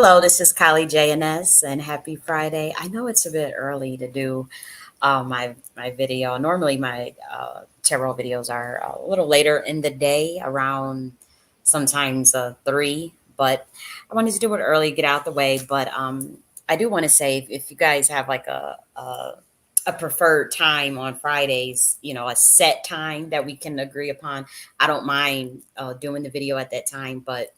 Hello, this is J.N.S. and happy Friday. I know it's a bit early to do my video. Normally, my tarot videos are a little later in the day, around sometimes 3, but I wanted to do it early, get out the way. But I do want to say if you guys have like a preferred time on Fridays, a set time that we can agree upon, I don't mind doing the video at that time, but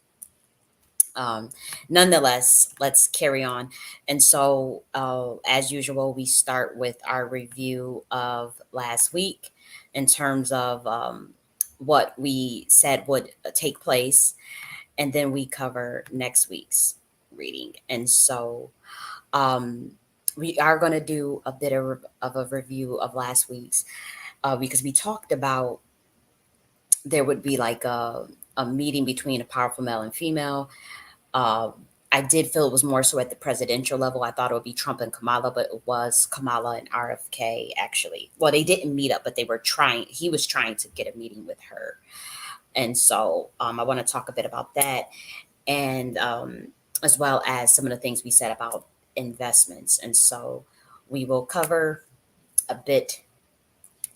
um, nonetheless, let's carry on. And so, as usual, we start with our review of last week in terms of what we said would take place, and then we cover next week's reading. And so, um, we are going to do a bit of a review of last week's because we talked about there would be like a meeting between a powerful male and female. I did feel it was more so at the presidential level. I thought it would be Trump and Kamala, but it was Kamala and RFK actually. Well, they didn't meet up, but they were trying. He was trying to get a meeting with her, and so I want to talk a bit about that, and as well as some of the things we said about investments. And so we will cover a bit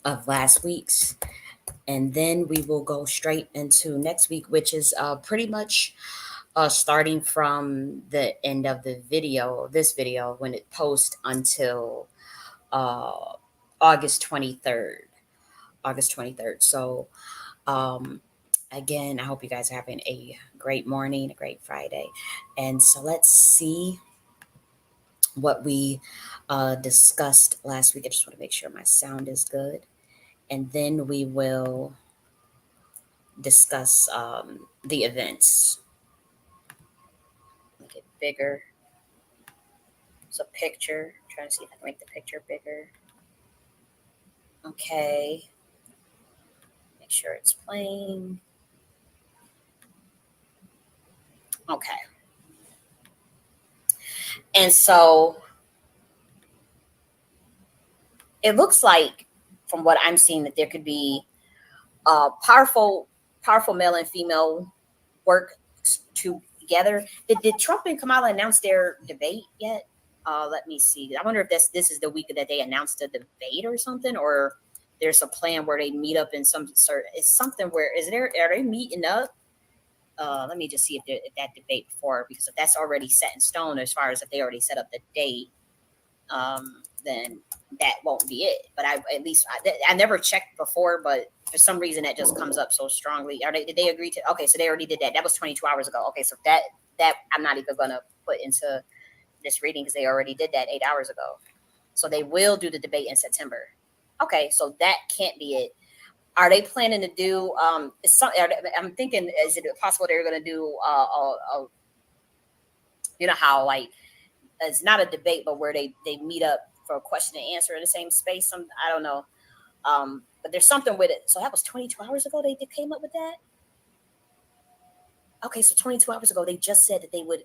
of last week's, and then we will go straight into next week, which is pretty much starting from the end of this video when it posts until uh, August 23rd. August 23rd. So, um, again, I hope you guys are having a great morning, a great Friday. And so let's see what we discussed last week. I just want to make sure my sound is good. And then we will discuss the events. Make it bigger. It's a picture. Trying to see if I can make the picture bigger. Okay. Make sure it's playing. Okay. And so it looks like, from what I'm seeing, that there could be powerful male and female work together. Did Trump and Kamala announce their debate yet? Let me see. I wonder if this is the week that they announced a debate or something, or there's a plan where they meet up in some sort. It's something where are they meeting up? Let me just see if that debate before, because if that's already set in stone, as far as if they already set up the date, then that won't be it. But I never checked before, but for some reason that just comes up so strongly. Did they agree to? Okay, so they already did that. That was 22 hours ago. Okay, so that I'm not even gonna put into this reading because they already did that 8 hours ago. So they will do the debate in September. Okay, so that can't be it. Are they planning to do? I'm thinking, is it possible they're going to do? You know how like it's not a debate, but where they meet up for a question and answer in the same space. I don't know, but there's something with it. So that was 22 hours ago. They came up with that. Okay, so 22 hours ago they just said that they would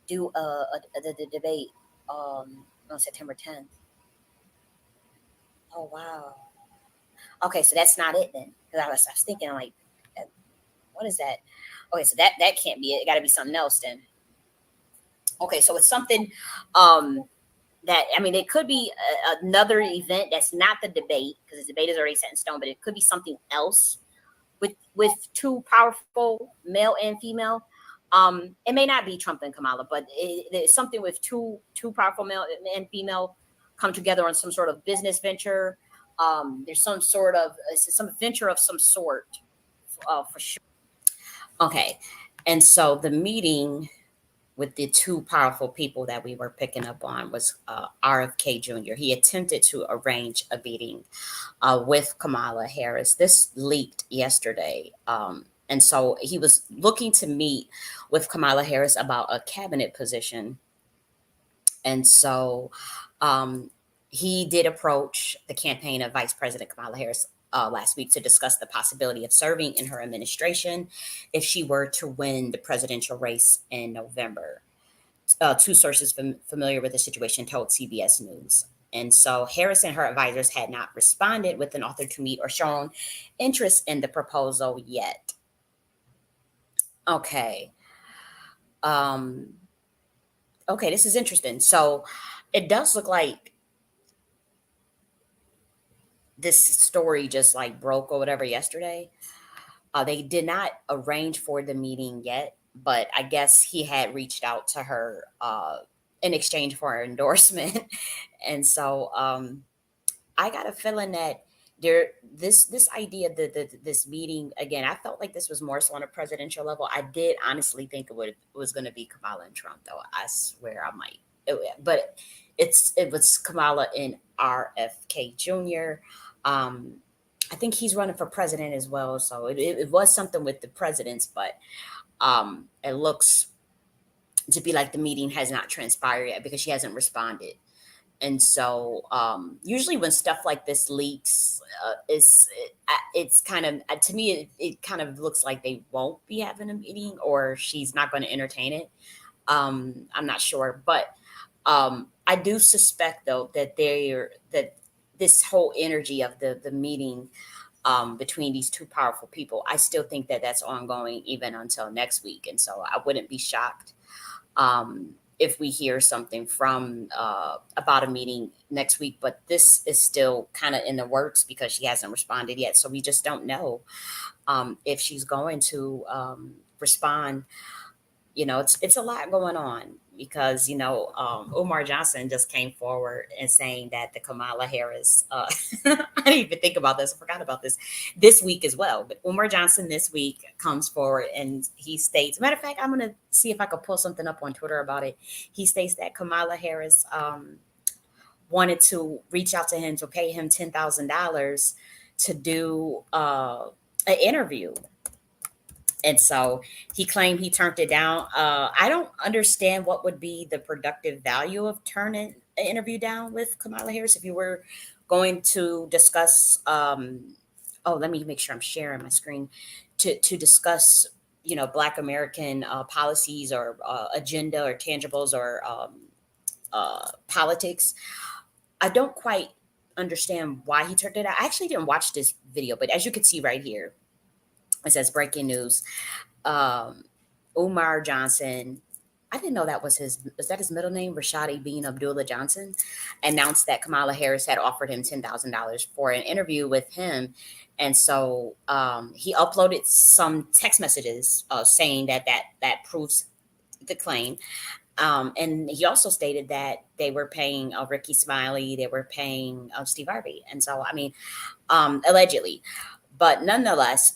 do the debate on September 10th. Oh wow. Okay, so that's not it then. Because I was thinking like, what is that? Okay, so that can't be it. It got to be something else then. Okay, so it's something that, I mean, it could be another event that's not the debate, because the debate is already set in stone, but it could be something else with two powerful male and female. It may not be Trump and Kamala, but it's something with two powerful male and female come together on some sort of business venture. There's some venture of some sort, for sure. Okay, and so the meeting with the two powerful people that we were picking up on was RFK Jr. He attempted to arrange a meeting with Kamala Harris. This leaked yesterday. And so he was looking to meet with Kamala Harris about a cabinet position. And so he did approach the campaign of Vice President Kamala Harris last week to discuss the possibility of serving in her administration if she were to win the presidential race in November. Two sources familiar with the situation told CBS News. And so Harris and her advisors had not responded with an offer to meet or shown interest in the proposal yet. Okay. Um, Okay, this is interesting. So it does look like this story just like broke or whatever yesterday. They did not arrange for the meeting yet, but I guess he had reached out to her in exchange for her endorsement. And so I got a feeling that this idea that this meeting again, I felt like this was more so on a presidential level. I did honestly think was going to be Kamala and Trump, though. I swear I might, but it was Kamala and RFK Jr. Um, I think he's running for president as well, so it was something with the presidents, but it looks to be like the meeting has not transpired yet because she hasn't responded. And so usually when stuff like this leaks, it's kind of to me it kind of looks like they won't be having a meeting or she's not going to entertain it. I'm not sure, but I do suspect though that this whole energy of the meeting between these two powerful people, I still think that that's ongoing even until next week, and so I wouldn't be shocked if we hear something from about a meeting next week. But this is still kind of in the works because she hasn't responded yet, so we just don't know if she's going to respond. It's a lot going on because Umar Johnson just came forward and saying that the Kamala Harris I didn't even think about this, I forgot about this week as well, but Umar Johnson this week comes forward and he states, matter of fact, I'm going to see if I could pull something up on Twitter about it. He states that Kamala Harris wanted to reach out to him to pay him $10,000 to do an interview, and so he claimed he turned it down. I don't understand what would be the productive value of turning an interview down with Kamala Harris if you were going to discuss. Oh, let me make sure I'm sharing my screen to discuss, Black American policies or agenda or tangibles or politics. I don't quite understand why he turned it out. I actually didn't watch this video, but as you can see right here, it says breaking news. Umar Johnson, I didn't know that was is that his middle name? Rashadi Bean Abdullah Johnson announced that Kamala Harris had offered him $10,000 for an interview with him. And so he uploaded some text messages saying that proves the claim. And he also stated that they were paying Ricky Smiley, they were paying Steve Harvey. And so, I mean, allegedly. But nonetheless,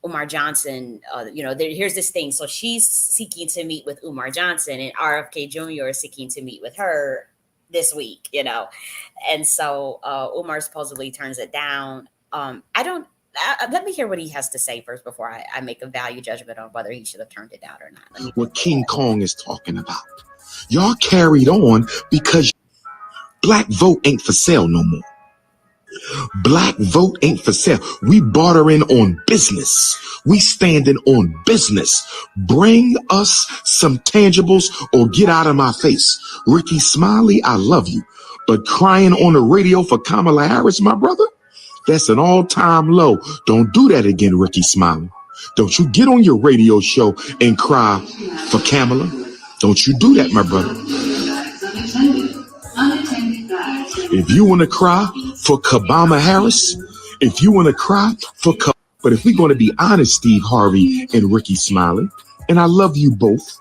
Umar Johnson, here's this thing. So she's seeking to meet with Umar Johnson, and RFK Jr. is seeking to meet with her this week, And so Umar supposedly turns it down. I don't. Let me hear what he has to say first before I make a value judgment on whether he should have turned it down or not. What King Kong is talking about. Y'all carried on because black vote ain't for sale no more. Black vote ain't for sale. We bartering on business. We standing on business. Bring us some tangibles or get out of my face. Ricky Smiley, I love you. But crying on the radio for Kamala Harris, my brother, that's an all-time low. Don't do that again, Ricky Smiley. Don't you get on your radio show and cry for Kamala. Don't you do that, my brother. If you want to cry for Kamala Harris, if you want to cry for but if we're going to be honest, Steve Harvey and Ricky Smiley, and I love you both,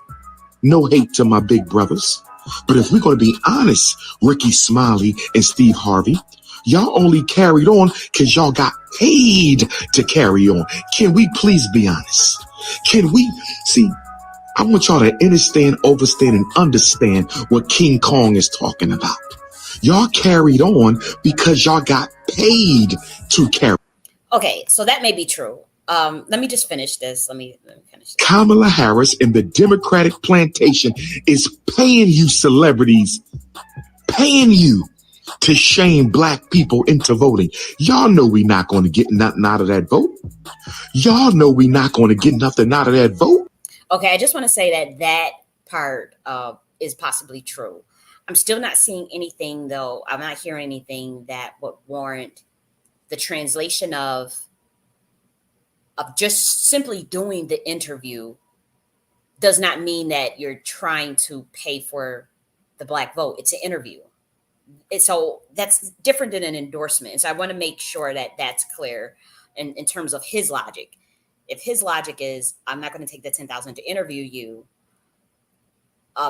no hate to my big brothers, but if we're going to be honest, Ricky Smiley and Steve Harvey, y'all only carried on because y'all got paid to carry on. Can we please be honest? Can we see? I want y'all to understand, overstand, and understand what King Kong is talking about. Y'all carried on because y'all got paid to carry. Okay, so that may be true. Let me just finish this. Let me finish this. Kamala Harris and the Democratic plantation is paying you celebrities, paying you to shame black people into voting. Y'all know we not going to get nothing out of that vote. Y'all know we not going to get nothing out of that vote. Okay, I just want to say that part is possibly true. I'm still not seeing anything, though. I'm not hearing anything that would warrant the translation of just simply doing the interview does not mean that you're trying to pay for the black vote. It's an interview. So that's different than an endorsement. And so I want to make sure that that's clear in terms of his logic. If his logic is, I'm not going to take the 10,000 to interview you,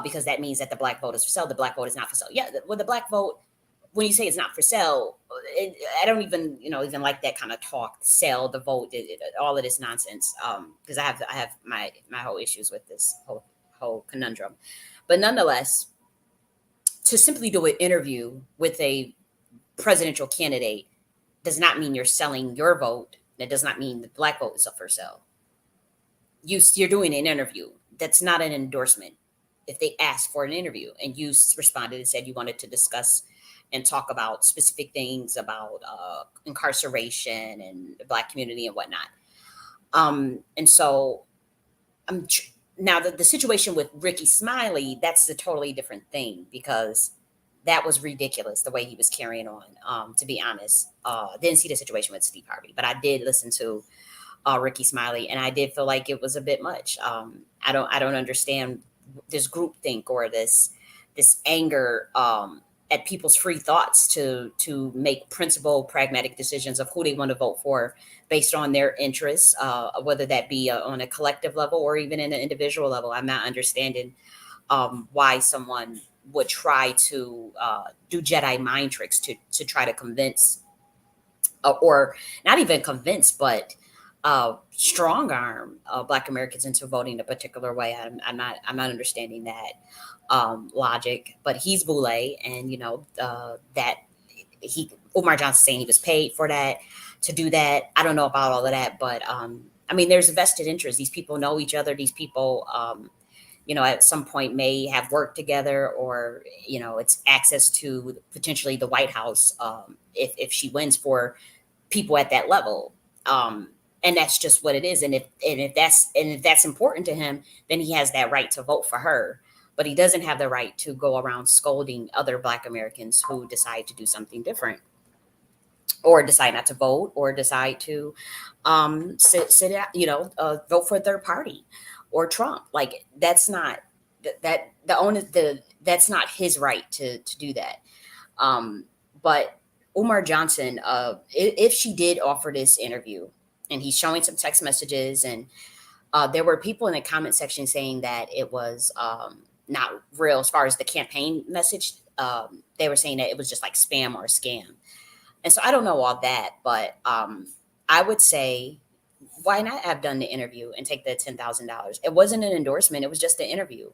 because that means that the black vote is for sale. The black vote is not for sale. Yeah, well, the black vote, when you say it's not for sale, I don't even even like that kind of talk. Sell the vote, all of this nonsense. Because I have my whole issues with this whole conundrum, but nonetheless, to simply do an interview with a presidential candidate does not mean you're selling your vote. That does not mean the black vote is up for sale. You're doing an interview. That's not an endorsement. If they asked for an interview and you responded and said you wanted to discuss and talk about specific things about incarceration and the black community and whatnot. And so I'm now the situation with Ricky Smiley, that's a totally different thing, because that was ridiculous the way he was carrying on. To be honest, didn't see the situation with Steve Harvey, but I did listen to Ricky Smiley, and I did feel like it was a bit much. I don't understand this group think or this anger at people's free thoughts to make principled, pragmatic decisions of who they want to vote for based on their interests, whether that be on a collective level or even in an individual level. I'm not understanding why someone would try to do Jedi mind tricks to try to convince, or not even convince, but strong arm Black Americans into voting a particular way. I'm not understanding that logic. But he's Boule, and that he Umar Johnson saying he was paid for that, to do that. I don't know about all of that, but I mean, there's a vested interest. These people know each other. These people, at some point may have worked together, or it's access to potentially the White House, if she wins, for people at that level. And that's just what it is. And if that's important to him, then he has that right to vote for her. But he doesn't have the right to go around scolding other Black Americans who decide to do something different, or decide not to vote, or decide to sit out, vote for a third party or Trump. Like, that's not that the only the that's not his right to do that. Um, but Umar Johnson, if she did offer this interview, and he's showing some text messages, and there were people in the comment section saying that it was not real as far as the campaign message. They were saying that it was just like spam or scam. And so I don't know all that, but I would say, why not have done the interview and take the $10,000? It wasn't an endorsement; it was just an interview.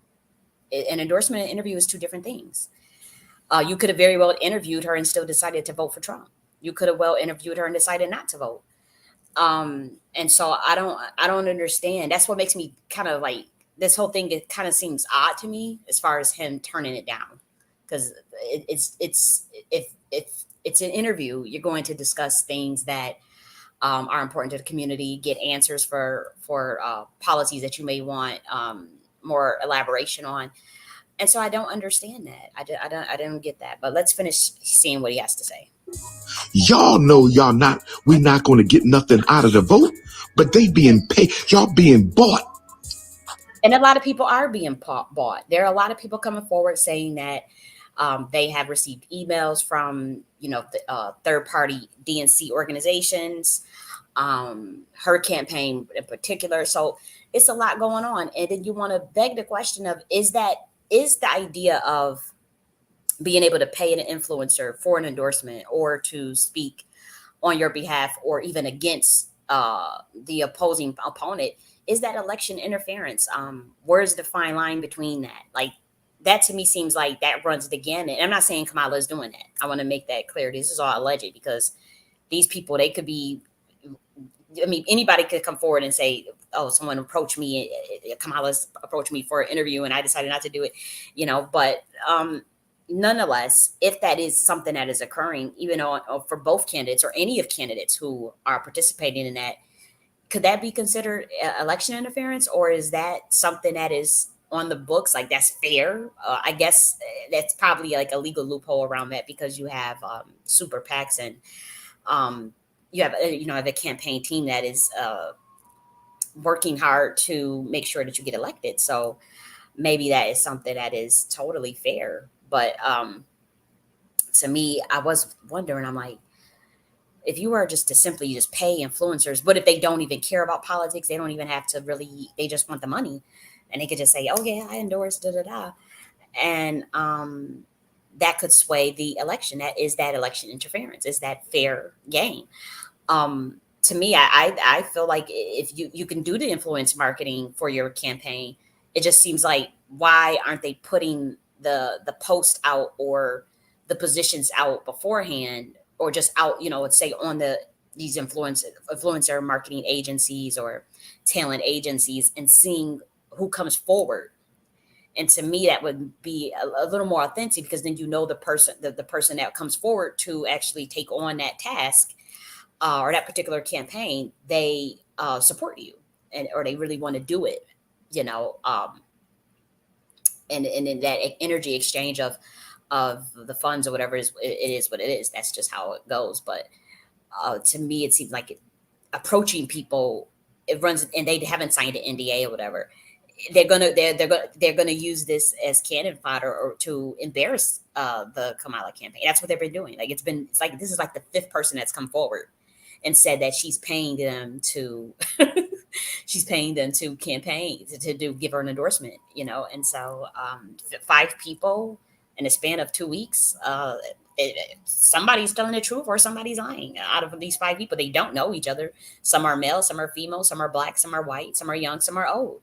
An endorsement and interview is two different things. You could have very well interviewed her and still decided to vote for Trump. You could have well interviewed her and decided not to vote. And so I don't understand. That's what makes me kind of like, this whole thing. It kind of seems odd to me as far as him turning it down, because it's if it's an interview, you're going to discuss things that are important to the community, get answers for policies that you may want more elaboration on. And so I don't understand that. I don't get that. But let's finish seeing what he has to say. Y'all know we're not going to get nothing out of the vote, but they being paid. Y'all being bought. And a lot of people are being bought. There are a lot of people coming forward saying that they have received emails from, the third party DNC organizations, her campaign in particular. So it's a lot going on. And then you want to beg the question of, is the idea of being able to pay an influencer for an endorsement, or to speak on your behalf or even against the opposing opponent, is that election interference? Where's the fine line between that? Like, that to me seems like that runs the gamut. And I'm not saying Kamala is doing that. I want to make that clear. This is all alleged, because these people, they could be, I mean, anybody could come forward and say, oh, someone approached me, Kamala's approached me for an interview and I decided not to do it, but nonetheless, if that is something that is occurring, even for both candidates or any of candidates who are participating in that, could that be considered election interference, or is that something that is on the books? Like, that's fair. I guess that's probably like a legal loophole around that, because you have super PACs, and you have the campaign team that is working hard to make sure that you get elected. So maybe that is something that is totally fair. But to me, I was wondering, I'm like, if you were just to simply just pay influencers, but if they don't even care about politics, they don't even have to really, they just want the money. And they could just say, oh, yeah, I endorse, da da da. And that could sway the election. That is that election interference, is that fair game. To me, I feel like if you can do the influence marketing for your campaign, it just seems like why aren't they putting the post out or the positions out beforehand or just out, let's say on these influencer marketing agencies or talent agencies and seeing who comes forward. And to me, that would be a little more authentic because then the person that comes forward to actually take on that task or that particular campaign, they support you and or they really want to do it, you know. And in that energy exchange of the funds or whatever it is what it is. That's just how it goes. But to me, it seems like approaching people, it runs, and they haven't signed an NDA or whatever. They're gonna use this as cannon fodder or to embarrass the Kamala campaign. That's what they've been doing. Like it's like this is like the fifth person that's come forward and said that she's paying them to she's paying them to campaign to do give her an endorsement, and so five people in a span of 2 weeks. Somebody's telling the truth or somebody's lying. Out of these five people, they don't know each other. Some are male, some are female, some are black, some are white, some are young, some are old.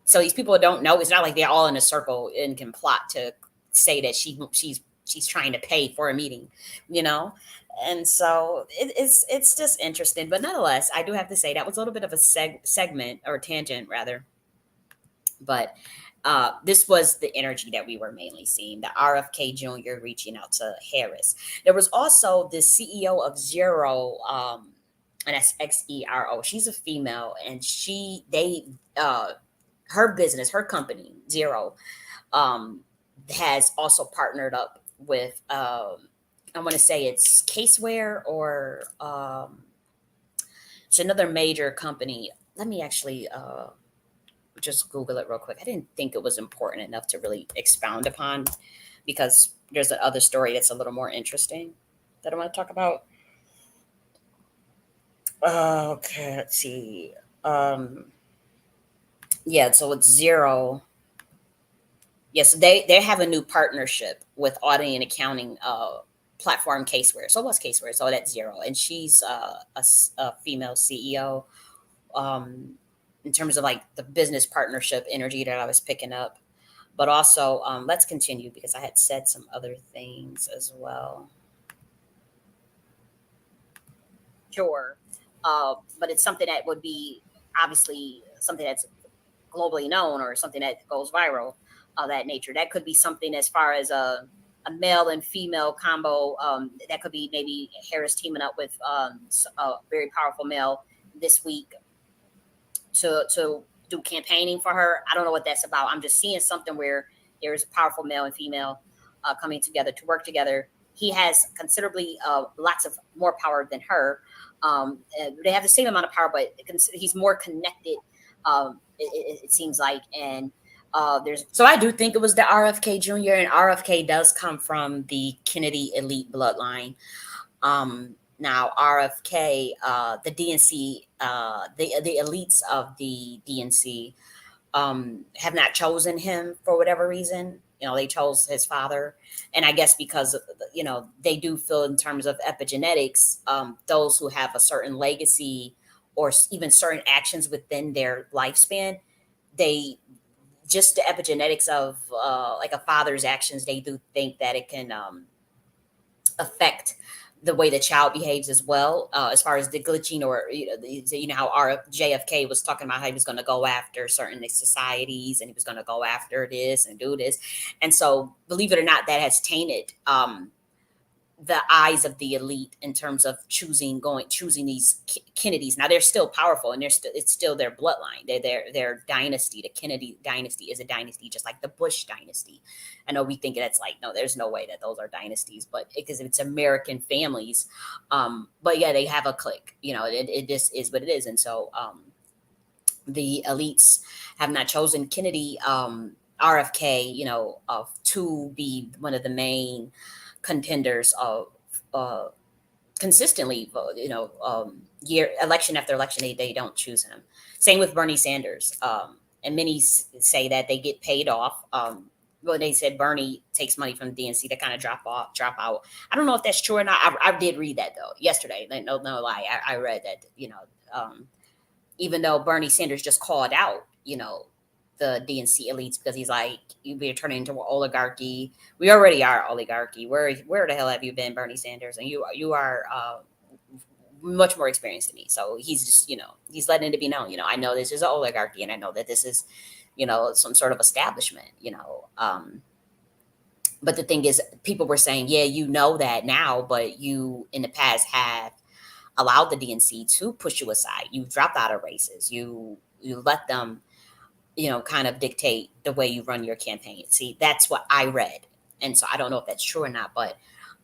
So these people don't know. It's not like they're all in a circle and can plot to say that she's trying to pay for a meeting, you know. And so it's just interesting. But nonetheless, I do have to say that was a little bit of a segment or tangent rather. But this was the energy that we were mainly seeing, the RFK Jr. reaching out to Harris. There was also the CEO of Zero, and that's XERO. She's a female, and her business, her company, Zero, um, has also partnered up with, I want to say it's Caseware or it's another major company. Let me actually just Google it real quick. I didn't think it was important enough to really expound upon because there's another story that's a little more interesting that I want to talk about. Okay, let's see. Um, yeah, so it's Zero. Yes, they have a new partnership with auditing and accounting platform Caseware. So what's Caseware? So that's Zero, and she's a female CEO. Um, in terms of like the business partnership energy that I was picking up, but also let's continue because I had said some other things as well. Sure, but it's something that would be obviously something that's globally known or something that goes viral of that nature. That could be something as far as a male and female combo. That could be maybe Harris teaming up with a very powerful male this week to do campaigning for her. I don't know what that's about. I'm just seeing something where there's a powerful male and female coming together to work together. He has considerably lots of more power than her. They have the same amount of power, but he's more connected. It seems like, and there's so I do think it was the RFK Jr. and RFK does come from the Kennedy elite bloodline. Now RFK, the DNC, the elites of the DNC have not chosen him for whatever reason. They chose his father, and I guess because they do feel in terms of epigenetics, those who have a certain legacy or even certain actions within their lifespan, they just the epigenetics of like a father's actions, they do think that it can affect the way the child behaves as well, as far as the glitching or how JFK was talking about how he was going to go after certain societies and he was going to go after this and do this, and so believe it or not, that has tainted the eyes of the elite in terms of choosing these Kennedys. Now they're still powerful and it's still their bloodline. Their dynasty. The Kennedy dynasty is a dynasty, just like the Bush dynasty. I know we think that's like no, there's no way that those are dynasties, but because it's American families. But yeah, they have a clique. It just is what it is, and so the elites have not chosen Kennedy, RFK, to be one of the main contenders of uh, consistently, year election after election, they don't choose him. Same with Bernie Sanders. And many say that they get paid off. Well, they said Bernie takes money from the DNC to kind of drop out. I don't know if that's true or not. I did read that though yesterday. No lie. I read that. Even though Bernie Sanders just called out, the DNC elites because he's like, we're turning into an oligarchy. We already are oligarchy. Where the hell have you been, Bernie Sanders? And you are much more experienced than me. So he's just, he's letting it be known. I know this is an oligarchy, and I know that this is, some sort of establishment. But the thing is, people were saying, yeah, that now, but you in the past have allowed the DNC to push you aside. You dropped out of races. You let them, kind of dictate the way you run your campaign. See, that's what I read, and so I don't know if that's true or not, but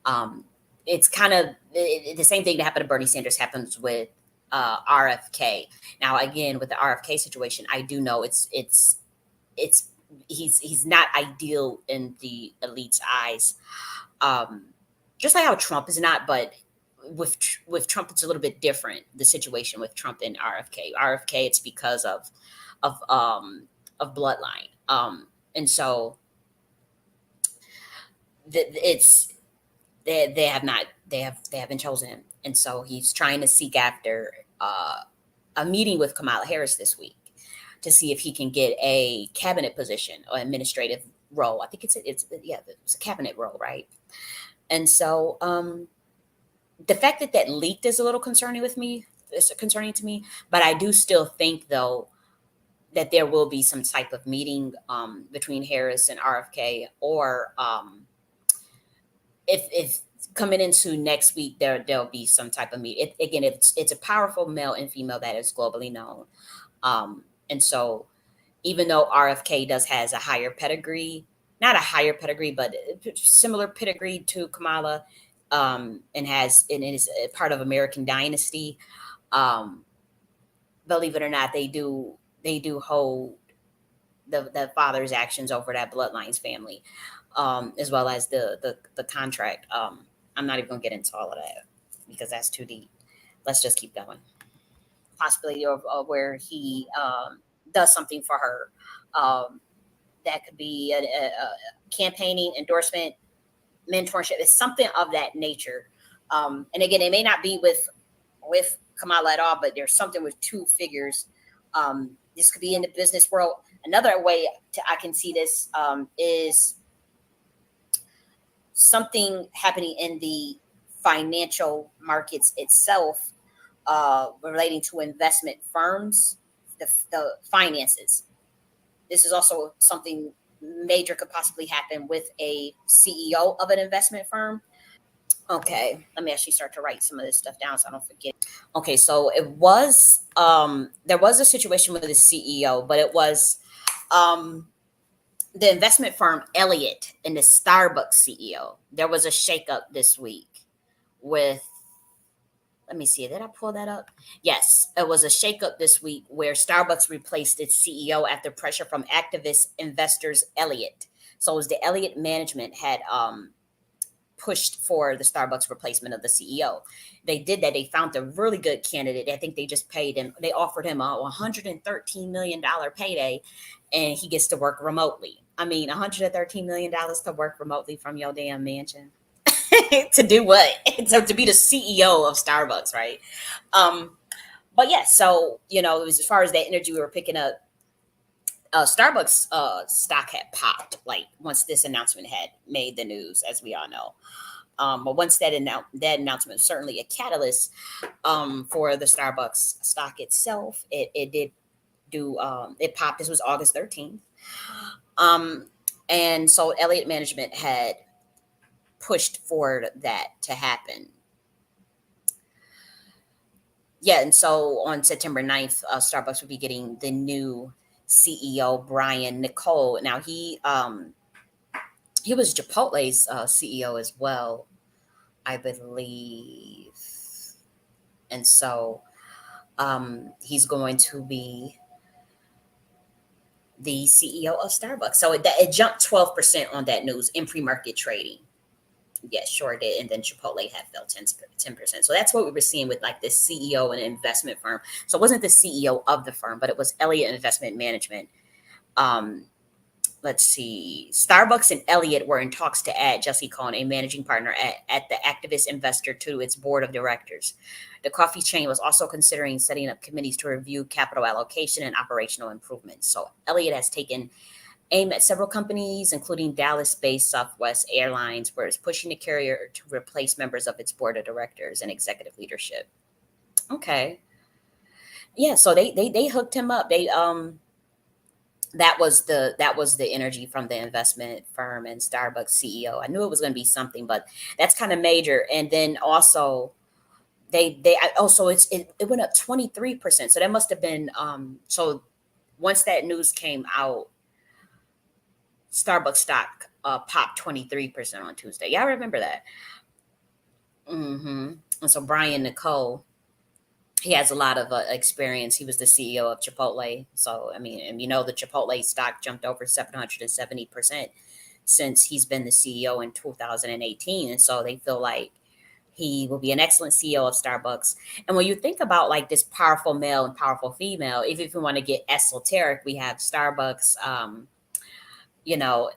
um, it's kind of the same thing that happened to Bernie Sanders happens with RFK. Now, again, with the RFK situation, I do know it's he's not ideal in the elite's eyes, um, just like how Trump is not, but with Trump, it's a little bit different. The situation with Trump and RFK. RFK, it's because of um of bloodline. And so it's they have not they haven't chosen him, and so he's trying to seek after a meeting with Kamala Harris this week to see if he can get a cabinet position or administrative role. I think it's a cabinet role, right? And so the fact that that leaked is a little concerning with me. It's concerning to me, but I do still think though that there will be some type of meeting between Harris and RFK, or if coming into next week there'll be some type of meet. Again, it's a powerful male and female that is globally known, and so even though RFK does has a higher pedigree, not a higher pedigree, but similar pedigree to Kamala, and is a part of American Dynasty. Um, Believe it or not, they do hold the father's actions over that bloodline's family, as well as the contract. I'm not even gonna get into all of that because that's too deep. Let's just keep going. Possibility of where he does something for her. That could be a campaigning, endorsement, mentorship. It's something of that nature. And again, it may not be with Kamala at all, but there's something with two figures. This could be in the business world. Another way I can see this is something happening in the financial markets itself, relating to investment firms, the finances. This is also something major could possibly happen with a CEO of an investment firm. Okay, let me actually start to write some of this stuff down so I don't forget. Okay, so there was a situation with the CEO, but it was um the investment firm Elliott and the Starbucks CEO. There was a shakeup this week with, let me see, did I pull that up? Yes, it was a shakeup this week where Starbucks replaced its CEO after pressure from activist investors Elliott. So it was the Elliott management had pushed for the Starbucks replacement of the CEO. They did that. They found a really good candidate. I think they just paid him. They offered him a $113 million payday, and he gets to work remotely. I mean, $113 million to work remotely from your damn mansion. To do what? So to be the CEO of Starbucks, right? Um, but yeah, so it was, as far as that energy we were picking up, Starbucks stock had popped like once this announcement had made the news, as we all know. But once that announcement was certainly a catalyst for the Starbucks stock itself. It did do it popped. This was August 13th, um, and so Elliott Management had pushed for that to happen. Yeah, and so on September 9th, Starbucks would be getting the new CEO, Brian Nicole. Now he was Chipotle's CEO as well, I believe, and so he's going to be. the CEO of Starbucks. So it jumped 12% on that news in pre-market trading. Yes, sure did. And then Chipotle had fell 10%. So that's what we were seeing with like the CEO and investment firm. So it wasn't the CEO of the firm, but it was Elliott Investment Management. Um, let's see. Starbucks and Elliott were in talks to add Jesse Cohn, a managing partner at the activist investor, to its board of directors. The coffee chain was also considering setting up committees to review capital allocation and operational improvements. So Elliott has taken aim at several companies, including Dallas-based Southwest Airlines, where it's pushing the carrier to replace members of its board of directors and executive leadership. Okay, yeah. So they hooked him up. That was the energy from the investment firm and Starbucks CEO. I knew it was going to be something, but that's kind of major. And then also it went up 23%. So that must have been so once that news came out, Starbucks stock popped 23% on Tuesday. Y'all remember that? Hmm. And so Brian Nicole, he has a lot of experience. He was the CEO of Chipotle. So, I mean, and the Chipotle stock jumped over 770% since he's been the CEO in 2018. And so they feel like he will be an excellent CEO of Starbucks. And when you think about like this powerful male and powerful female, if you want to get esoteric, we have Starbucks, you know,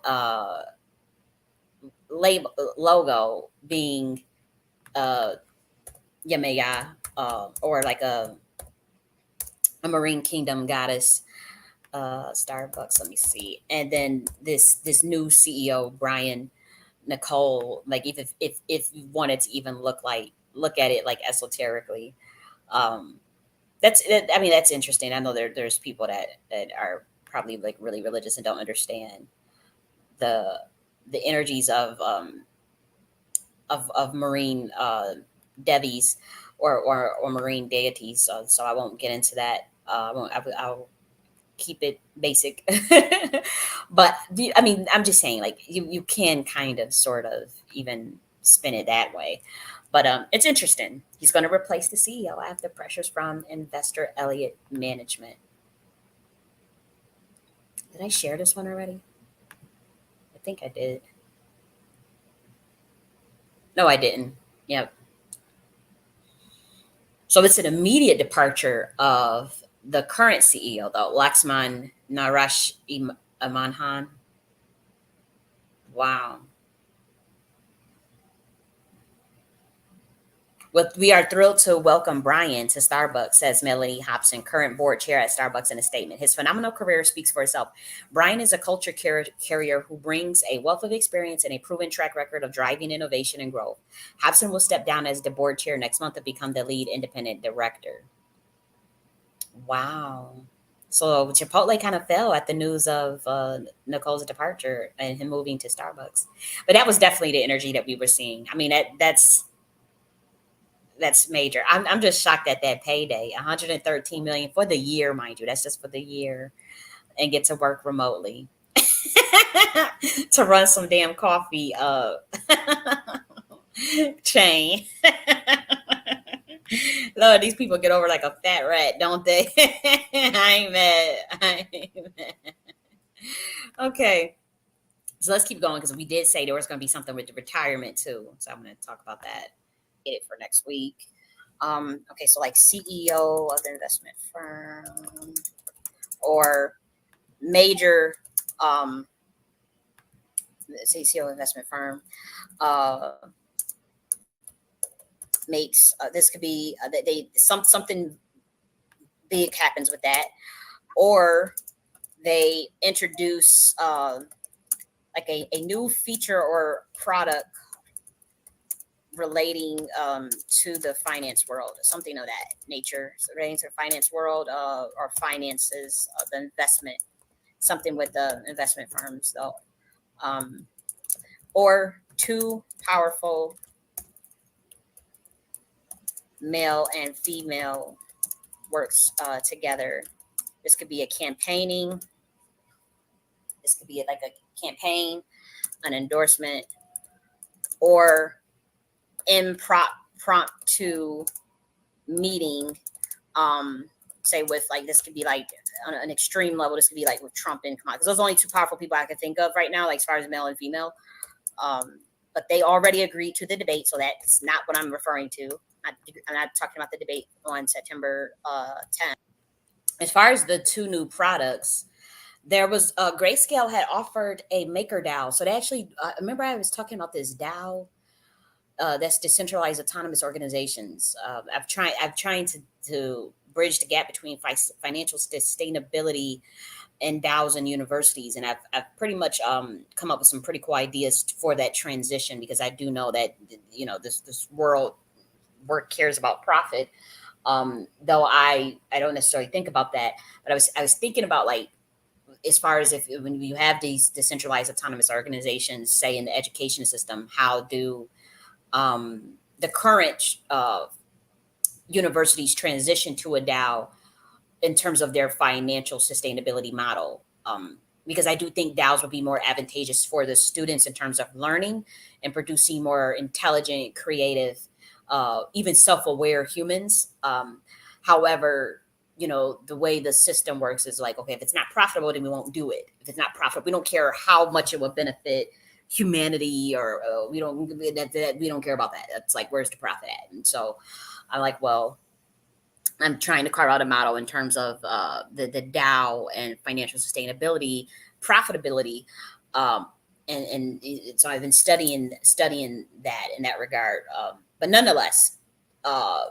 label logo being Yemaya, or like a Marine Kingdom goddess. Starbucks. Let me see. And then this new CEO Brian Nicole. Like if you wanted to even look at it like esoterically, um, I mean that's interesting. I know there's people that are probably like really religious and don't understand the the energies of marine devis or marine deities. So I won't get into that. I'll keep it basic. But I mean, I'm just saying, like you can kind of sort of even spin it that way. But it's interesting. He's going to replace the CEO after pressures from investor Elliott Management. Did I share this one already? I think I did. No, I didn't. Yep. So it's an immediate departure of the current CEO, though, Laxman Amanhan. Wow. Well, we are thrilled to welcome Brian to Starbucks, says Melanie Hobson, current board chair at Starbucks, in a statement. His phenomenal career speaks for itself. Brian is a culture carrier who brings a wealth of experience and a proven track record of driving innovation and growth. Hobson will step down as the board chair next month to become the lead independent director. Wow. So Chipotle kind of fell at the news of Nicole's departure and him moving to Starbucks. But that was definitely the energy that we were seeing. I mean, that's major. I'm just shocked at that payday, 113 million for the year, mind you. That's just for the year, and get to work remotely to run some damn coffee chain. Lord, these people get over like a fat rat, don't they? I ain't mad. I ain't mad. Okay, so let's keep going because we did say there was going to be something with the retirement too. So I'm going to talk about that. Get it for next week. Okay, so like CEO of the investment firm or major CEO investment firm uh, makes this could be something big happens with that, or they introduce like a new feature or product relating to the finance world, something of that nature, so relating to the finance world or finances, the investment, something with the investment firms, though, um, or two powerful male and female works together. This could be a campaigning. This could be like a campaign, an endorsement, or impromptu meeting, um, say with like this could be like on an extreme level. This could be like with Trump and Kamala, because those are only two powerful people I can think of right now, like as far as male and female. But they already agreed to the debate, so that's not what I'm referring to. I'm not talking about the debate on September 10th. As far as the two new products, there was Grayscale had offered a maker DAO. So they actually, remember I was talking about this DAO that's decentralized autonomous organizations. I'm trying to bridge the gap between financial sustainability and DAOs and universities, and I've pretty much come up with some pretty cool ideas for that transition, because I do know that this work cares about profit. Though I don't necessarily think about that, but I was thinking about, like, as far as if when you have these decentralized autonomous organizations, say in the education system, how do the current universities transition to a DAO in terms of their financial sustainability model? Because I do think DAOs would be more advantageous for the students in terms of learning and producing more intelligent, creative, even self-aware humans. However, the way the system works is like, okay, if it's not profitable, then we won't do it. If it's not profitable, we don't care how much it would benefit humanity, or we don't care about that. That's like, where's the profit at? And so I'm like, well, I'm trying to carve out a model in terms of the DAO and financial sustainability, profitability, and so I've been studying that in that regard. But nonetheless, uh,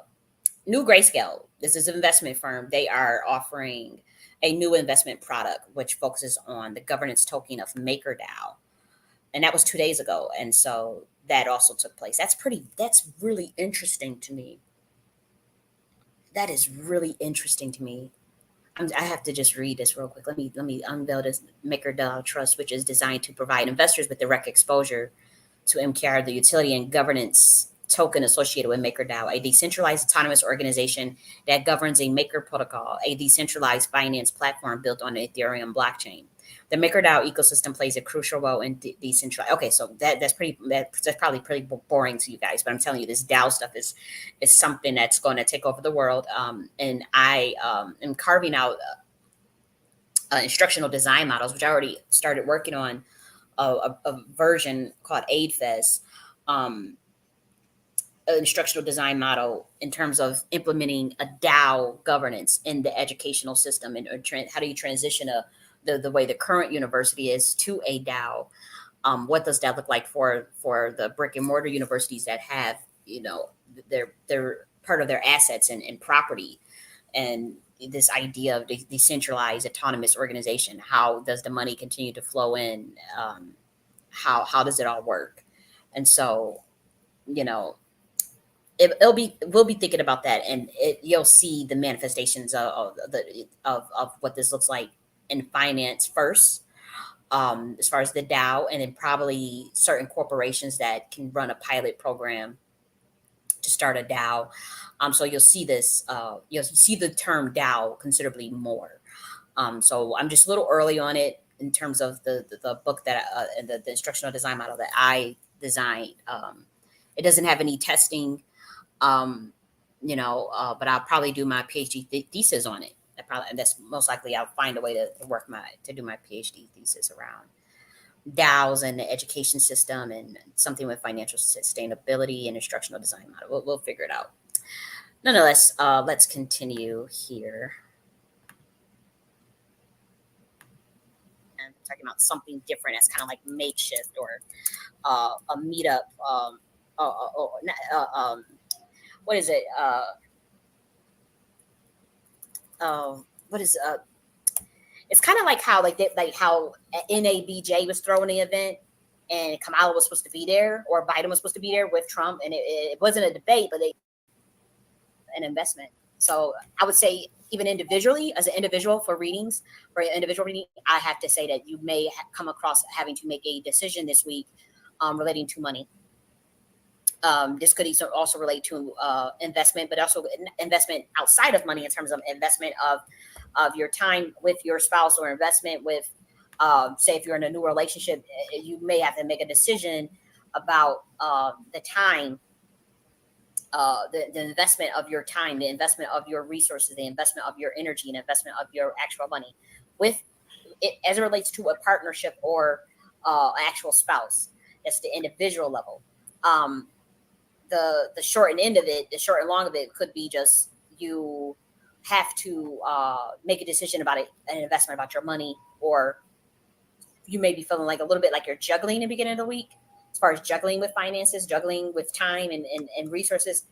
New Grayscale, this is an investment firm. They are offering a new investment product which focuses on the governance token of MakerDAO, and that was 2 days ago. And so that also took place. That's really interesting to me. That is really interesting to me. I have to just read this real quick. Let me unveil this MakerDAO Trust, which is designed to provide investors with direct exposure to MKR, the utility and governance token associated with MakerDAO, a decentralized autonomous organization that governs a Maker protocol, a decentralized finance platform built on the Ethereum blockchain. The MakerDAO ecosystem plays a crucial role in decentralized. Okay, so that's probably pretty boring to you guys, but I'm telling you, this DAO stuff is something that's going to take over the world. And I am carving out instructional design models, which I already started working on a version called AidFest. Um, instructional design model in terms of implementing a DAO governance in the educational system, and how do you transition the way the current university is to a DAO? What does that look like for the brick and mortar universities that have their part of their assets and property, and this idea of decentralized autonomous organization? How does the money continue to flow in? How does it all work? And so, you know, we'll be thinking about that, and you'll see the manifestations of what this looks like in finance first, as far as the DAO, and then probably certain corporations that can run a pilot program to start a DAO. So you'll see this, you'll see the term DAO considerably more. So I'm just a little early on it in terms of the book that and the instructional design model that I designed. It doesn't have any testing, but I'll probably do my PhD thesis on it. That's most likely I'll find a way to do my PhD thesis around DAOs and the education system, and something with financial sustainability and instructional design model. We'll figure it out. Nonetheless, let's continue here. And talking about something different as kind of like makeshift, or a meetup. What is it? What is It's kind of like how how NABJ was throwing the event, and Kamala was supposed to be there, or Biden was supposed to be there with Trump, and it wasn't a debate, but an investment. So I would say, even individually, as an individual, for an individual reading, I have to say that you may come across having to make a decision this week relating to money. This could also relate to investment, but also investment outside of money, in terms of investment of your time with your spouse, or investment with, say, if you're in a new relationship, you may have to make a decision about the time the investment of your time, the investment of your resources, the investment of your energy, and investment of your actual money with it as it relates to a partnership or actual spouse. That's the individual level. Um, the short and end of it, the short and long of it could be just you have to make a decision about it, an investment about your money, or you may be feeling like a little bit like you're juggling in the beginning of the week as far as juggling with finances, juggling with time and resources,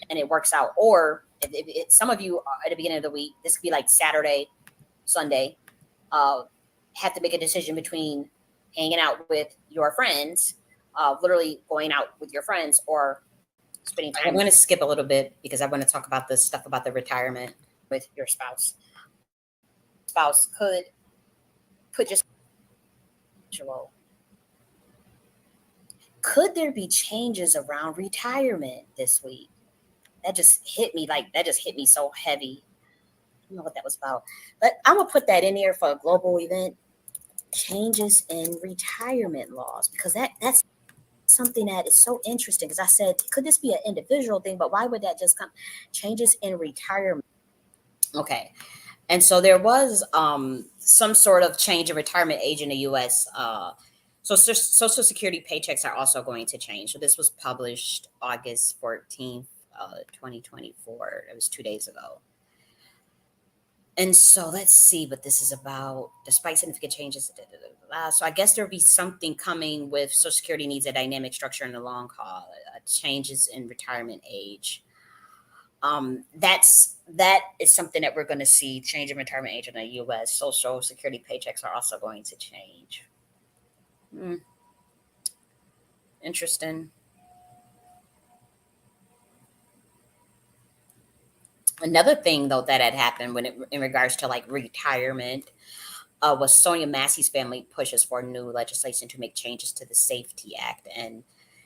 and it works out. Or if some of you at the beginning of the week, this could be like Saturday, Sunday, uh, have to make a decision between hanging out with your friends, literally going out with your friends, or spending time. I'm going to skip a little bit because I want to talk about this stuff about the retirement with your spouse. Spouse could just could there be changes around retirement this week? That just hit me so heavy. I don't know what that was about, but I'm gonna put that in here for a global event. Changes in retirement laws, because that's something that is so interesting. Because I said, could this be an individual thing? But why would that just come? Changes in retirement. Okay, and so there was some sort of change in retirement age in the U.S. So Social Security paychecks are also going to change. So this was published August 14th, 2024. It was 2 days ago. And so let's see what this is about. Despite significant changes, so I guess there'll be something coming with Social Security needs a dynamic structure in the long haul. Changes in retirement age. That is something that we're going to see. Change in retirement age in the U.S. Social Security paychecks are also going to change. Interesting. Another thing though that had happened in regards to like retirement was Sonia Massey's family pushes for new legislation to make changes to the Safety Act, and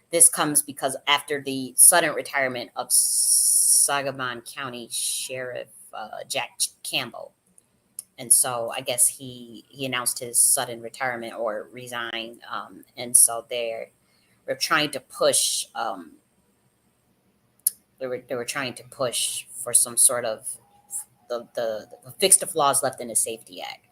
this comes because after the sudden retirement of Sangamon County Sheriff Jack Campbell, and so I guess he announced his sudden retirement or resigned, and so we're trying to push. They were trying to push for some sort of the fix the flaws left in the Safety Act.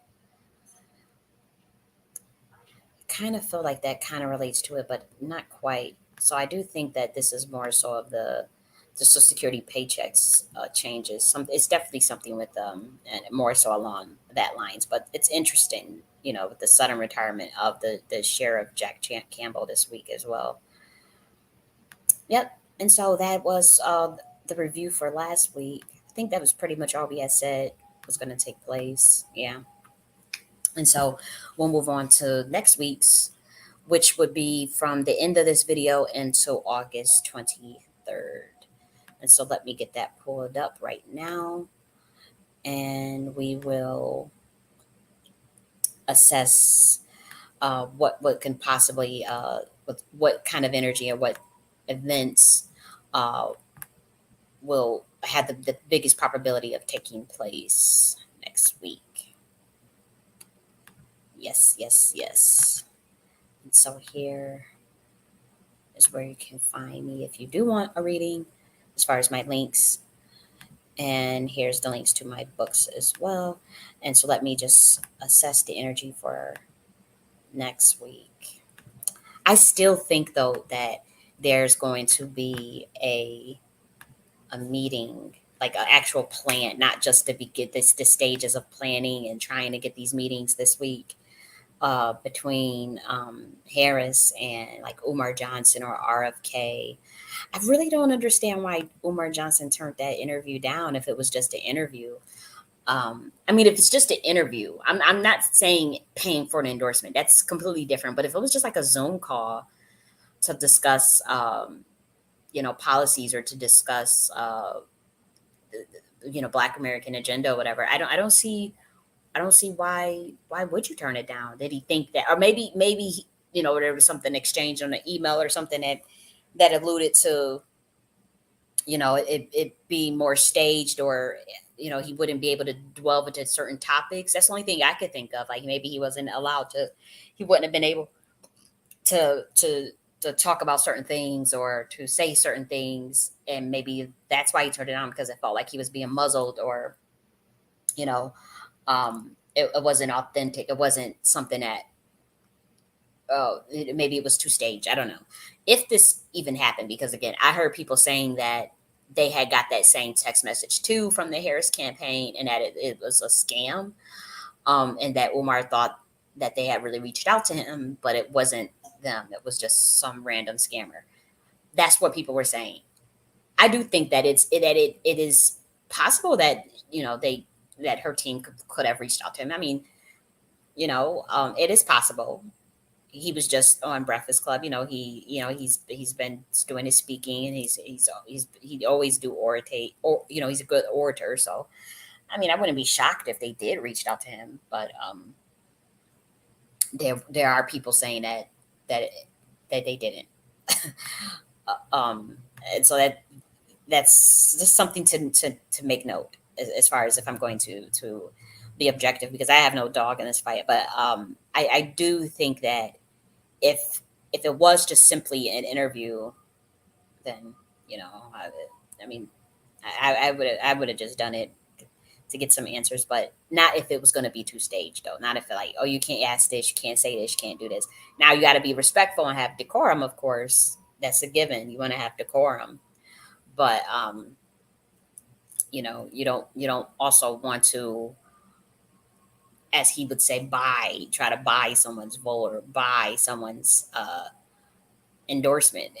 Kind of feel like that kind of relates to it, but not quite. So I do think that this is more so of the Social Security paychecks changes. It's definitely something with and more so along that lines. But it's interesting, with the sudden retirement of the sheriff Jack Campbell this week as well. Yep. And so that was the review for last week. I think that was pretty much all we had said was going to take place. Yeah. And so we'll move on to next week's, which would be from the end of this video until August 23rd. And so let me get that pulled up right now. And we will assess what can possibly, what kind of energy or what events uh, will have the biggest probability of taking place next week. Yes, yes, yes. And so here is where you can find me if you do want a reading, as far as my links. And here's the links to my books as well. And so let me just assess the energy for next week. I still think though that there's going to be a meeting, like an actual plan, not just to get the stages of planning and trying to get these meetings this week between Harris and like Umar Johnson or RFK. I really don't understand why Umar Johnson turned that interview down if it was just an interview. I mean, if it's just an interview, I'm not saying paying for an endorsement. That's completely different. But if it was just like a Zoom call to discuss, policies or to discuss, Black American agenda or whatever, I don't see why would you turn it down? Did he think that, or maybe there was something exchanged on an email or something that alluded to it being more staged, or he wouldn't be able to delve into certain topics. That's the only thing I could think of. Like maybe he wasn't allowed to, he wouldn't have been able to to talk about certain things or to say certain things, and maybe that's why he turned it on, because it felt like he was being muzzled, or you know, it wasn't authentic. It wasn't something that maybe it was too staged. I don't know if this even happened, because again, I heard people saying that they had got that same text message too from the Harris campaign, and that it was a scam, and that Umar thought that they had really reached out to him, but it wasn't them. It was just some random scammer. That's what people were saying. I do think that it is possible that they that her team could have reached out to him. I mean, it is possible. He was just on Breakfast Club. He's been doing his speaking, and he always do oratate, or he's a good orator. So I mean, I wouldn't be shocked if they did reach out to him, but there are people saying that that they didn't. And so that's just something to make note, as far as if I'm going to be objective, because I have no dog in this fight. But I do think that if it was just simply an interview, then I mean, I would have just done it to get some answers, but not if it was going to be too staged, though. Not if like, oh, you can't ask this, you can't say this, you can't do this. Now you got to be respectful and have decorum, of course. That's a given. You want to have decorum, but you don't also want to, as he would say, try to buy someone's vote or buy someone's endorsement,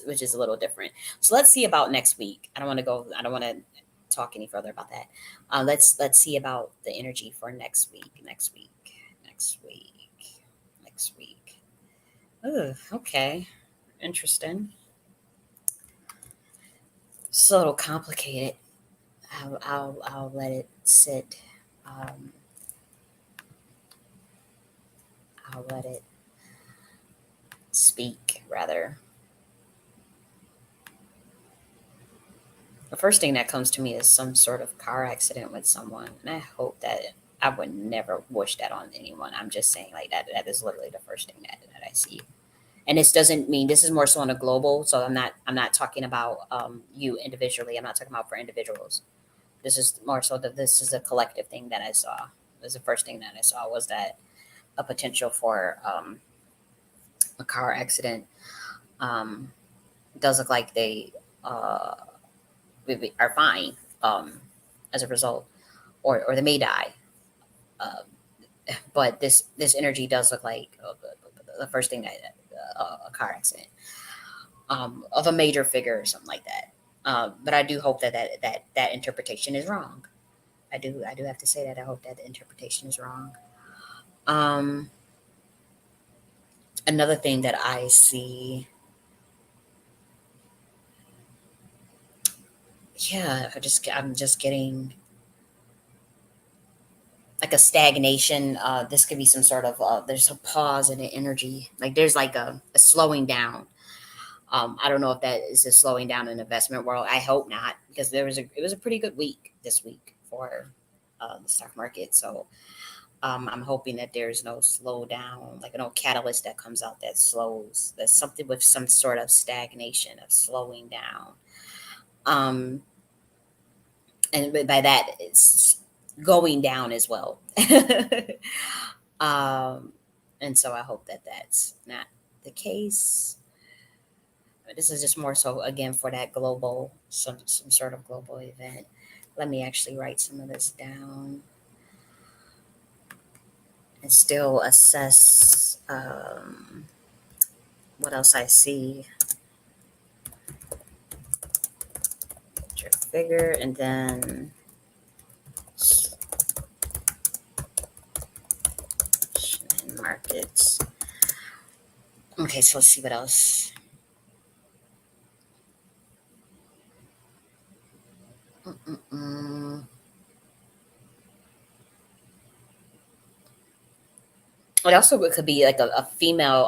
which is a little different. So let's see about next week. I don't want to talk any further about that. Let's see about the energy for next week. Next week. Next week. Ugh, okay, interesting. It's a little complicated. I'll let it sit. Um, I'll let it speak, rather. The first thing that comes to me is some sort of car accident with someone, and I hope that I would never wish that on anyone. I'm just saying, like, that is literally the first thing that I see. And this doesn't mean, this is more so on a global. So I'm not talking about you individually. I'm not talking about for individuals. This is more so that this is a collective thing that I saw. Was the first thing that I saw, was that a potential for a car accident. Um, it does look like they uh, are fine, as a result, or they may die. Uh, but this energy does look like the first thing that a car accident, of a major figure or something like that. But I do hope that interpretation is wrong. I do have to say that I hope that the interpretation is wrong. Um, Another thing that I see, yeah, I'm just getting like a stagnation. This could be some sort of there's a pause in the energy, like there's like a slowing down. I don't know if that is a slowing down in the investment world. I hope not, because it was a pretty good week this week for the stock market. So I'm hoping that there's no slowdown, like no catalyst that comes out that slows. There's something with some sort of stagnation, of slowing down. Um, and by that, it's going down as well. um, and so I hope that that's not the case. This is just more so, again, for that global, some sort of global event. Let me actually write some of this down and still assess what else I see. Your figure, and then markets. Okay, so let's see what else. Mm-mm-mm. It also could be like a female,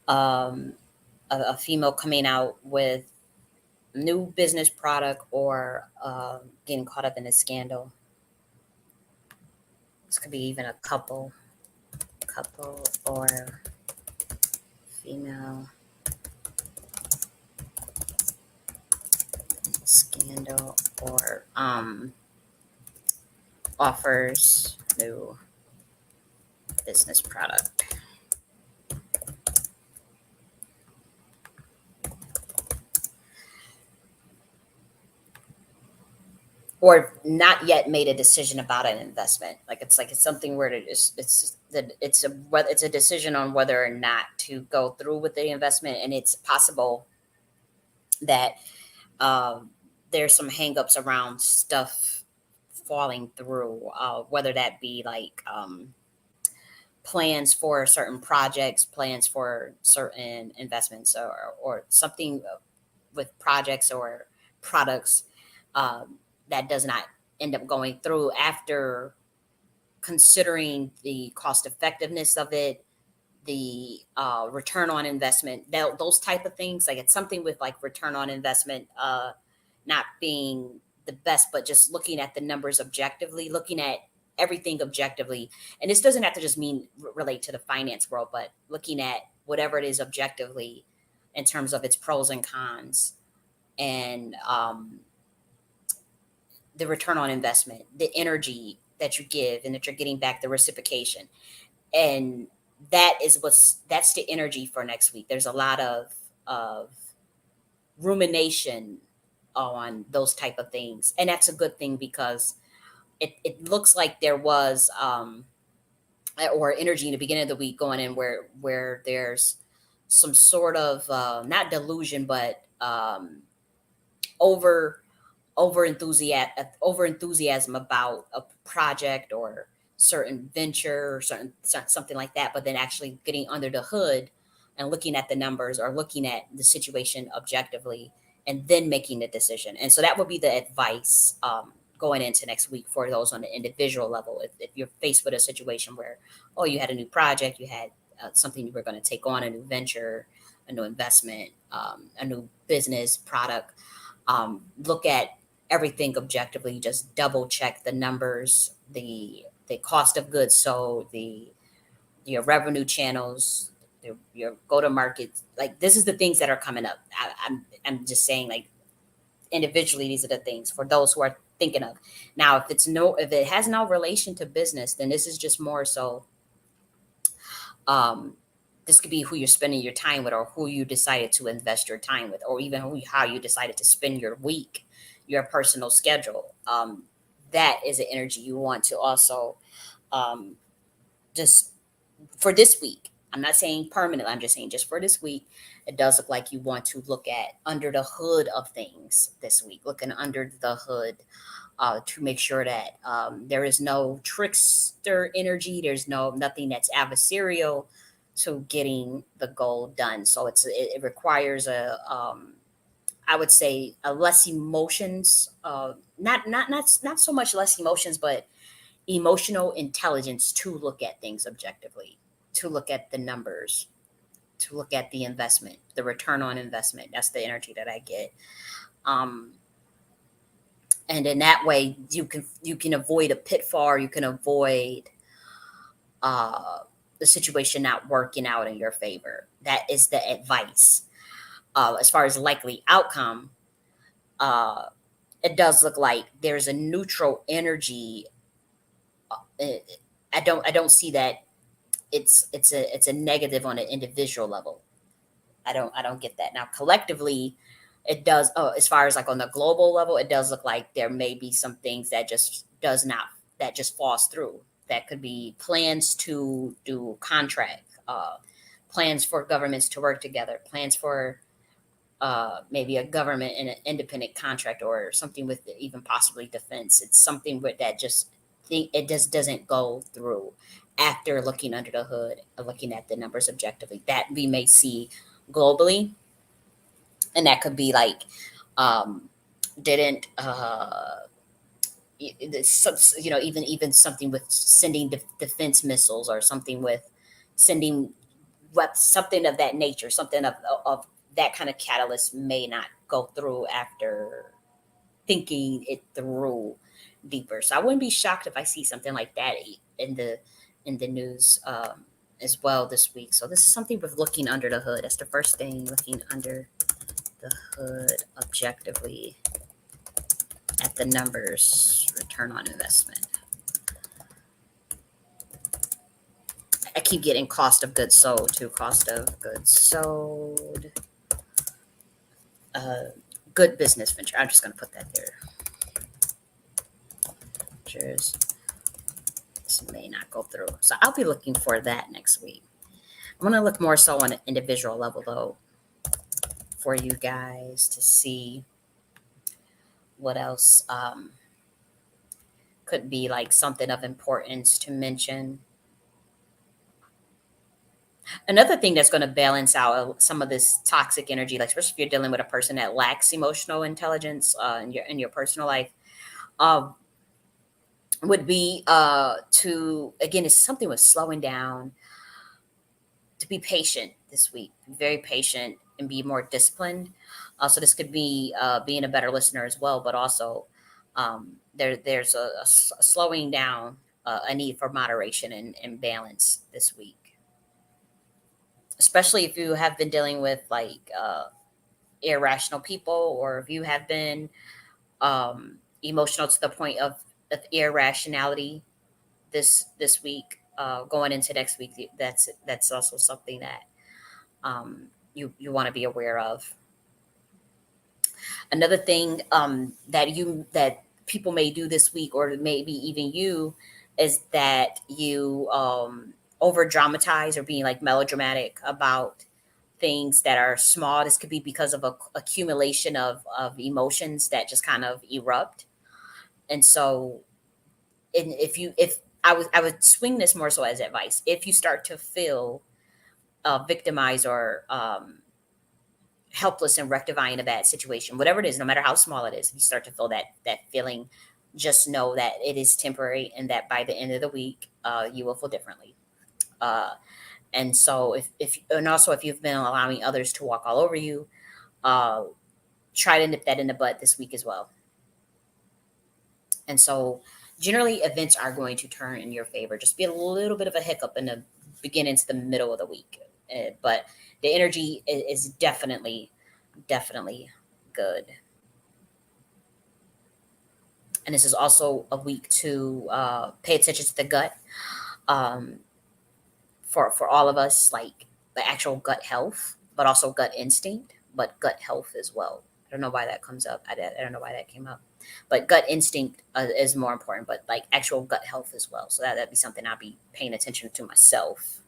um, a female coming out with new business product, or getting caught up in a scandal. This could be even a couple, or female scandal or offers new business product. Or not yet made a decision about an investment. Like it's something where it's a decision on whether or not to go through with the investment, and it's possible that um, there's some hangups around stuff falling through, whether that be like plans for certain projects, plans for certain investments, or something with projects or products um, that does not end up going through after considering the cost effectiveness of it, the return on investment, those type of things. Like it's something with like return on investment not being the best, but just looking at the numbers objectively, looking at everything objectively. And this doesn't have to just mean relate to the finance world, but looking at whatever it is objectively in terms of its pros and cons, and the return on investment, the energy that you give and that you're getting back, the reciprocation. And that's the energy for next week. There's a lot of rumination on those type of things. And that's a good thing because it looks like there was or energy in the beginning of the week going in where there's some sort of not delusion, but over over enthusiasm about a project or certain venture or something like that, but then actually getting under the hood and looking at the numbers or looking at the situation objectively and then making the decision. And so that would be the advice going into next week for those on the individual level. If you're faced with a situation where, oh, you had a new project, you had something you were going to take on, a new venture, a new investment, a new business product, look at everything objectively. Just double check the numbers, the cost of goods sold, the your revenue channels, your go to market. Like this is the things that are coming up. I'm just saying, like, individually, these are the things for those who are thinking of. Now, if it has no relation to business, then this is just more so um, this could be who you're spending your time with, or who you decided to invest your time with, or even how you decided to spend your week, your personal schedule. That is an energy you want to also um, just for this week. I'm not saying permanent. I'm just saying just for this week. It does look like you want to look at under the hood of things this week, looking under the hood to make sure that there is no trickster energy. There's nothing that's adversarial to getting the goal done. So it requires I would say a less emotions, not so much less emotions, but emotional intelligence to look at things objectively, to look at the numbers, to look at the investment, the return on investment. That's the energy that I get. Um, and in that way you can avoid a pitfall, you can avoid uh, the situation not working out in your favor. That is the advice. As far as likely outcome, uh, it does look like there's a neutral energy. uh, I don't see that it's a negative on an individual level. I don't get that. Now collectively, it does. Oh, as far as like on the global level, it does look like there may be some things that just does not that just falls through. That could be plans to do contract, plans for governments to work together, plans for maybe a government and an independent contract or something with even possibly defense. It's something with that just it just doesn't go through after looking under the hood and looking at the numbers objectively that we may see globally. And that could be like um, didn't even something with sending defense missiles, or something with sending something of that nature, something of that kind of catalyst may not go through after thinking it through deeper. So I wouldn't be shocked if I see something like that in the news. as well this week. So this is something with looking under the hood. That's the first thing, looking under the hood objectively at the numbers, return on investment. I keep getting cost of goods sold too. Cost of goods sold. Uh, Good business venture. I'm just going to put that there. Ventures. This may not go through. So I'll be looking for that next week. I'm going to look more so on an individual level though for you guys to see what else could be like something of importance to mention. Another thing that's going to balance out some of this toxic energy, like especially if you're dealing with a person that lacks emotional intelligence in your personal life, uh, would be to again, it's something with slowing down, to be patient this week, be very patient and be more disciplined. So this could be being a better listener as well, but also there's a slowing down, a need for moderation and balance this week, especially if you have been dealing with like irrational people, or if you have been emotional to the point of irrationality this week, going into next week. That's also something that you want to be aware of. Another thing that people may do this week, or maybe even you, is that you over dramatize or being like melodramatic about things that are small. This could be because of a accumulation of emotions that just kind of erupt. And so, and if I would swing this more so as advice. If you start to feel victimized or helpless in rectifying a bad situation, whatever it is, no matter how small it is, if you start to feel that feeling, just know that it is temporary, and that by the end of the week, you will feel differently. Uh, and so, if and also if you've been allowing others to walk all over you, uh, try to nip that in the bud this week as well. And so, generally, events are going to turn in your favor. Just be a little bit of a hiccup in the beginning to the middle of the week, but the energy is definitely good. And this is also a week to pay attention to the gut, um, for all of us, like the actual gut health, but also gut instinct, but gut health as well. I don't know why that comes up. I don't know why that came up, but gut instinct is more important, but like actual gut health as well. So that'd be something I'll be paying attention to myself.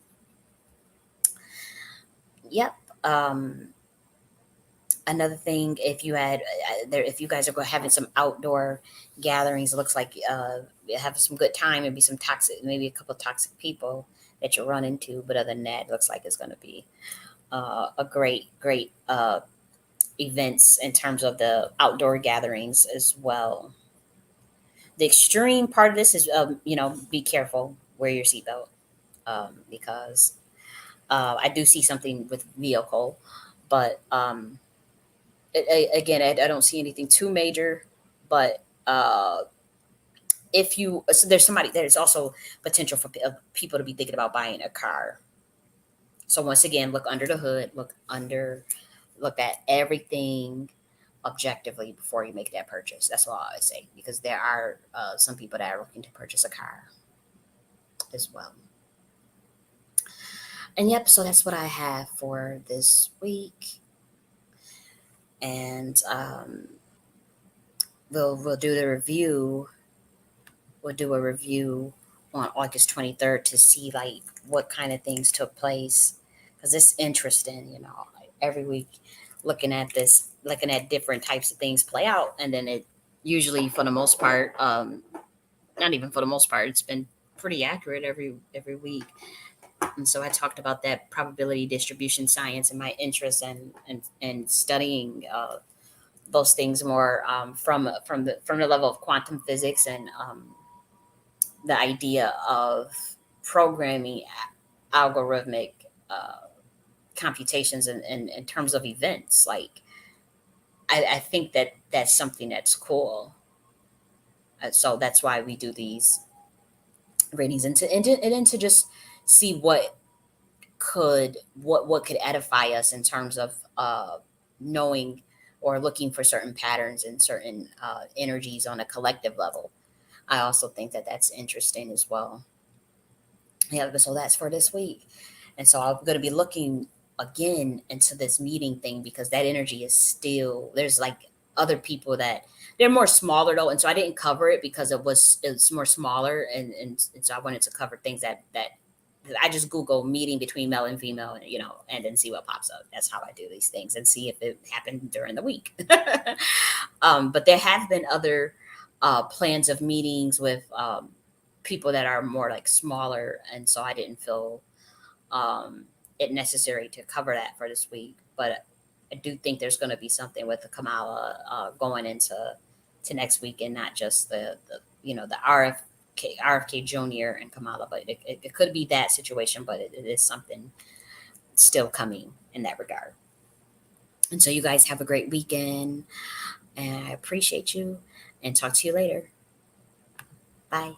Yep. Another thing, if you had if you guys are having some outdoor gatherings, it looks like you have some good time, maybe some toxic, maybe a couple of toxic people that you run into, but other than that, it looks like it's going to be a great events in terms of the outdoor gatherings as well. The extreme part of this is be careful, wear your seatbelt, because I do see something with vehicle, but again, I don't see anything too major, but if you, so there's also potential for people to be thinking about buying a car. So once again, look under the hood, look at everything objectively before you make that purchase. That's all I would say, because there are some people that are looking to purchase a car as well. And yep, so that's what I have for this week, and we'll do the review. We'll do a review on August 23rd to see like what kind of things took place, because it's interesting, like, every week looking at this, looking at different types of things play out, and then it usually, for the most part, not even for the most part, it's been pretty accurate every week. And so I talked about that probability distribution science and my interest in studying those things more, from the level of quantum physics, and the idea of programming algorithmic computations in terms of events. Like, I think that that's something that's cool. So that's why we do these ratings, and to just see what could edify us in terms of knowing or looking for certain patterns and certain energies on a collective level. I also think that that's interesting as well. Yeah, so that's for this week. And so I'm going to be looking again into this meeting thing because that energy is still there's like other people that they're more smaller though, and so I didn't cover it because it's more smaller, and so I wanted to cover things that I just Google meeting between male and female, and and then see what pops up. That's how I do these things and see if it happened during the week. But there have been other plans of meetings with people that are more like smaller, and so I didn't feel it necessary to cover that for this week. But I do think there's going to be something with the Kamala going into next week, and not just the RFK Jr. and Kamala, but it could be that situation, but it is something still coming in that regard. And so you guys have a great weekend, and I appreciate you, and talk to you later. Bye.